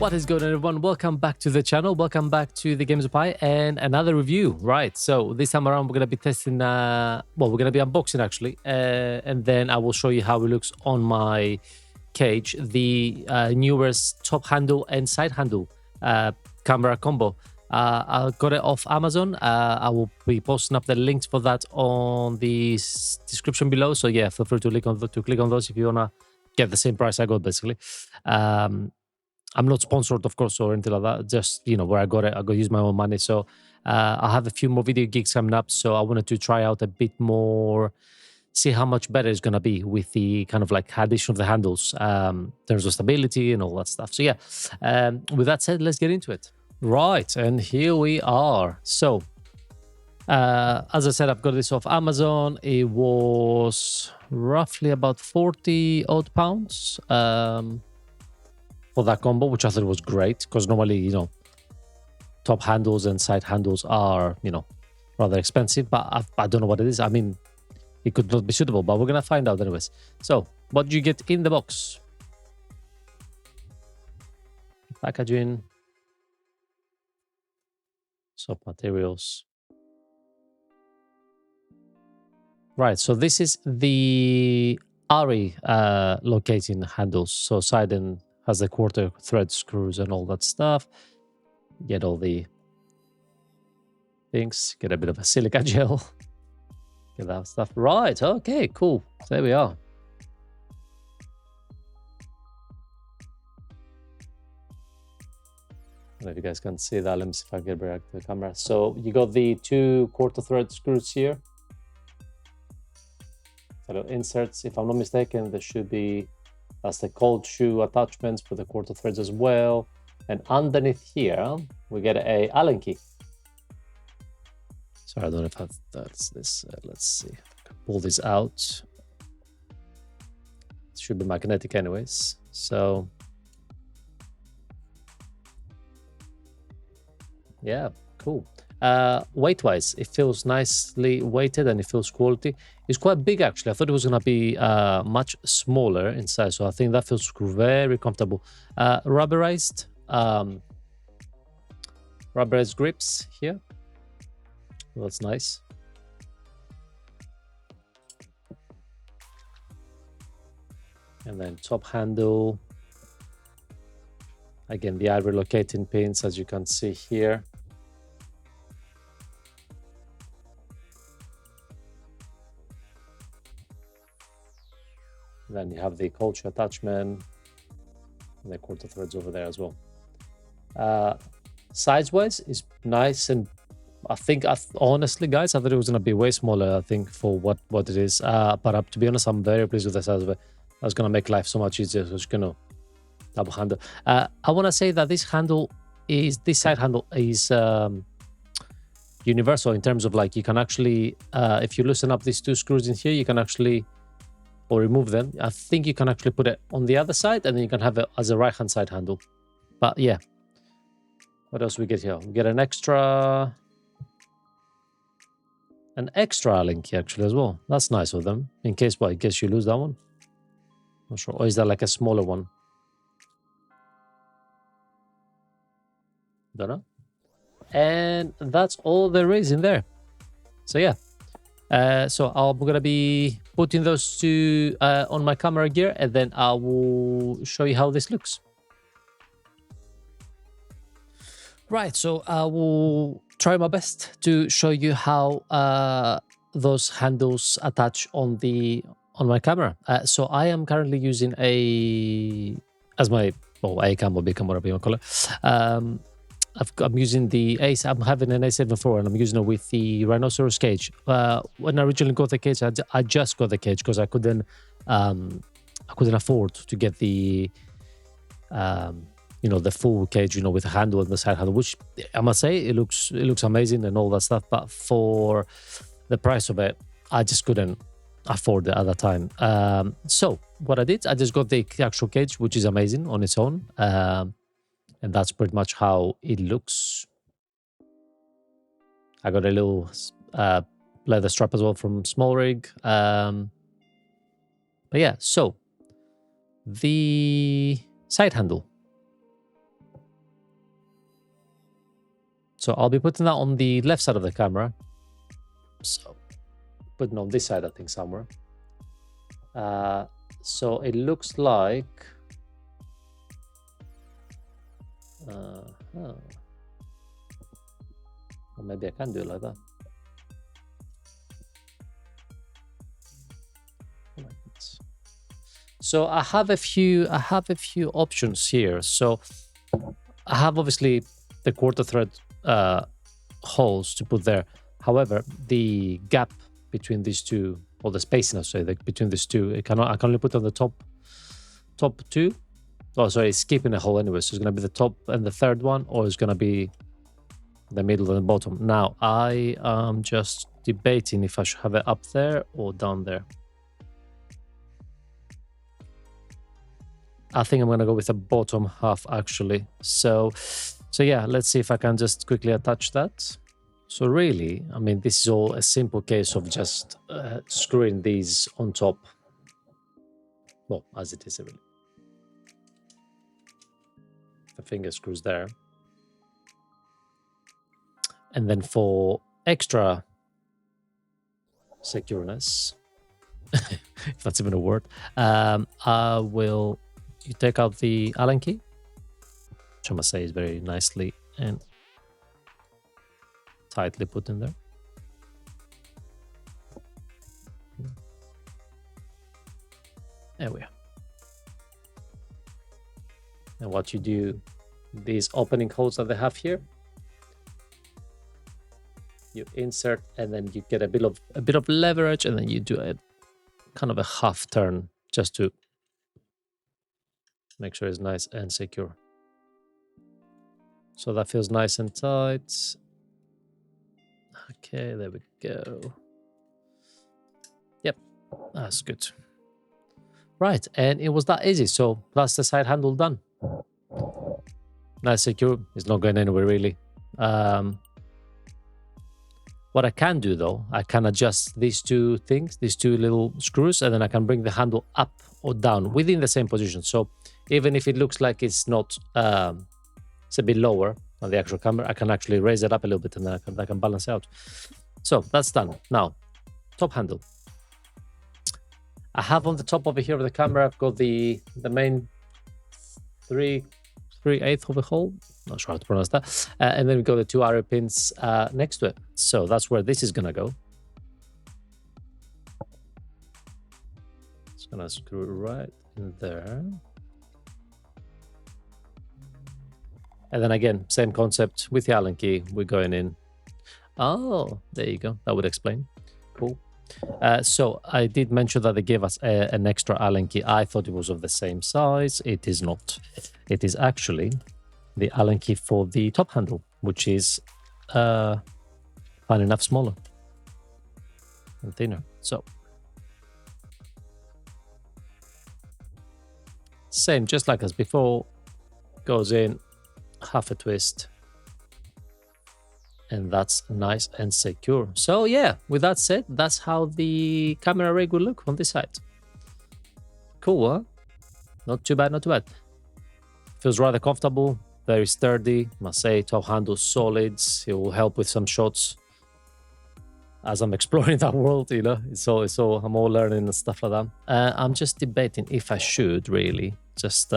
What is going on, everyone? Welcome back to the channel. Welcome back to the Games of Pi and another review. Right, so this time around we're going to be testing, we're going to be unboxing actually, and then I will show you how it looks on my cage, the Neewer's top handle and side handle camera combo. I got it off Amazon. I will be posting up the links for that on the description below. So yeah, feel free to click on those if you want to get the same price I got, basically. I'm not sponsored, of course, or anything like that. Just, you know, where I got it, I got to use my own money. So I have a few more video gigs coming up. So I wanted to try out a bit more, see how much better it's going to be with the kind of like addition of the handles, in terms of stability and all that stuff. So yeah, with that said, let's get into it. Right, and here we are. So, as I said, I've got this off Amazon. It was roughly about 40 odd pounds. For that combo, which I thought was great, because normally, you know, top handles and side handles are, you know, rather expensive, but I don't know what it is. I mean, it could not be suitable, but we're going to find out anyways. So, what do you get in the box? Packaging. Soft materials. Right, so this is the ARI locating handles. So side and has the quarter thread screws and all that stuff. Get all the things. Get a bit of a silica gel. Get that stuff. Right, okay, cool. So there we are. I don't know if you guys can see that. Let me see if I can get back to the camera. So you got the two quarter thread screws here. So inserts, if I'm not mistaken, there should be, that's the cold shoe attachments for the quarter threads as well. And underneath here, we get a Allen key. Sorry, I don't know if that's this. Let's see. I can pull this out. It should be magnetic anyways. So, yeah, cool. Weight-wise, it feels nicely weighted and it feels quality. It's quite big, actually. I thought it was going to be much smaller in size, so I think that feels very comfortable. Rubberized grips here. That's nice. And then top handle. Again, the eye relocating pins, as you can see here. Then you have the cold shoe attachment and the quarter threads over there as well. Size-wise is nice, and I think, honestly, guys, I thought it was going to be way smaller, I think, for what it is. But to be honest, I'm very pleased with the size of it. That's going to make life so much easier. So it's going to double handle. I want to say that this side handle is universal in terms of, like, you can actually, if you loosen up these two screws in here, you can actually, or remove them, I think you can actually put it on the other side, and then you can have it as a right-hand side handle. But yeah, what else we get here? We get an extra link actually as well. That's nice of them. In case what? In case you lose that one. Not sure. Or is that like a smaller one? Don't know. And that's all there is in there. So yeah. So I'm going to be putting those two on my camera gear, and then I will show you how this looks. Right, so I will try my best to show you how those handles attach on my camera. So I am currently using as my A cam or B cam, whatever you want to call it. I'm using the I'm having an A7 IV, and I'm using it with the rhinoceros cage. When I originally got the cage, I just got the cage because I couldn't afford to get the you know, the full cage, you know, with the handle and the side handle, which I must say it looks amazing and all that stuff. But for the price of it, I just couldn't afford it at that time. So what I did, I just got the actual cage, which is amazing on its own. And that's pretty much how it looks. I got a little leather strap as well from Small Rig. But yeah, so the side handle. So I'll be putting that on the left side of the camera. So putting on this side, I think, somewhere. So it looks like... Or maybe I can do it like that. So I have a few options here. So I have obviously the quarter thread holes to put there. However, the gap between these two, or the spacing, I say, between these two, I can only put on the top two. Oh, sorry, it's skipping a hole anyway. So it's going to be the top and the third one, or it's going to be the middle and the bottom. Now, I am just debating if I should have it up there or down there. I think I'm going to go with the bottom half, actually. So yeah, let's see if I can just quickly attach that. So really, I mean, this is all a simple case of just screwing these on top. Well, as it is, really. The finger screws there. And then for extra secureness, if that's even a word, I will... You take out the Allen key, which I must say is very nicely and tightly put in there. There we are. And what you do, these opening holes that they have here, you insert and then you get a bit of leverage, and then you do a kind of a half turn just to make sure it's nice and secure. So that feels nice and tight. Okay, there we go. Yep, that's good. Right, and it was that easy. So that's the side handle done. Nice, secure. It's not going anywhere really. What I can do though, I can adjust these two things, these two little screws, and then I can bring the handle up or down within the same position. So even if it looks like it's not, it's a bit lower on the actual camera, I can actually raise it up a little bit, and then I can balance out. So that's done. Now, top handle. I have on the top over here of the camera, I've got the main 3/8 of a hole. Not sure how to pronounce that. And then we got the two arrow pins next to it. So that's where this is gonna go. It's gonna screw right in there. And then again, same concept with the Allen key. We're going in. Oh, there you go. That would explain. Cool. So I did mention that they gave us an extra Allen key. I thought it was of the same size. It is not. It is actually the Allen key for the top handle, which is fine enough smaller and thinner. So same, just like as before, goes in, half a twist, and that's nice and secure. So yeah, with that said, that's how the camera rig will look on this side. Cool, huh? Not too bad, not too bad. Feels rather comfortable, very sturdy, must say. Top handle solids. It will help with some shots as I'm exploring that world, you know. It's all I'm all learning and stuff like that. I'm just debating if I should really just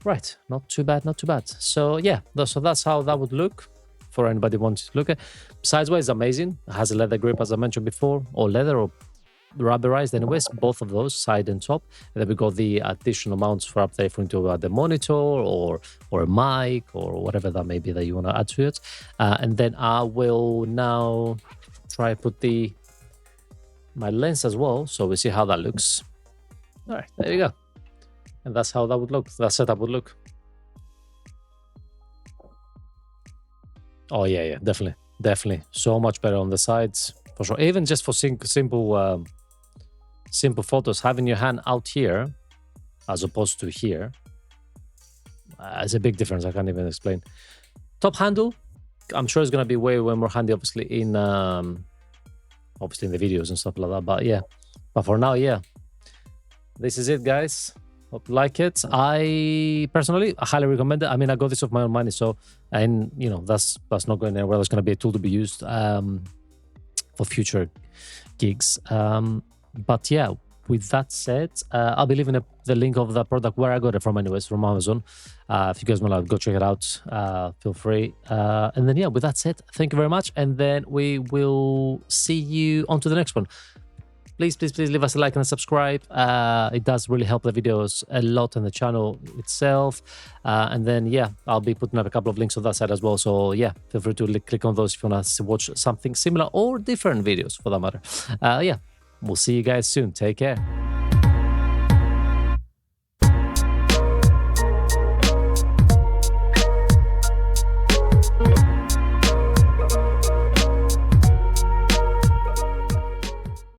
right, not too bad, not too bad. So yeah, so that's how that would look for anybody wanting to look at. Sideways is amazing. It has a leather grip, as I mentioned before, or leather or rubberized anyways, both of those, side and top. And then we got the additional mounts for up there for into the monitor or a mic or whatever that may be that you want to add to it. And then I will now try put my lens as well, so we see how that looks. All right, there you go. And that's how that would look. That setup would look. Oh yeah, definitely. So much better on the sides for sure. Even just for simple photos, having your hand out here as opposed to here, it's a big difference. I can't even explain. Top handle, I'm sure it's gonna be way more handy, obviously in the videos and stuff like that. But yeah, but for now, yeah, this is it, guys. Hope you like it. I personally highly recommend it. I mean, I got this off my own money, so, and you know, that's not going anywhere. That's going to be a tool to be used for future gigs. But yeah, with that said, I'll be leaving the link of the product where I got it from, anyways, from Amazon. If you guys want to go check it out, feel free. And then yeah, with that said, thank you very much, and then we will see you on to the next one. Please leave us a like and a subscribe. It does really help the videos a lot on the channel itself. And then, yeah, I'll be putting up a couple of links on that side as well. So, yeah, feel free to click on those if you want to watch something similar or different videos for that matter. Yeah, we'll see you guys soon. Take care.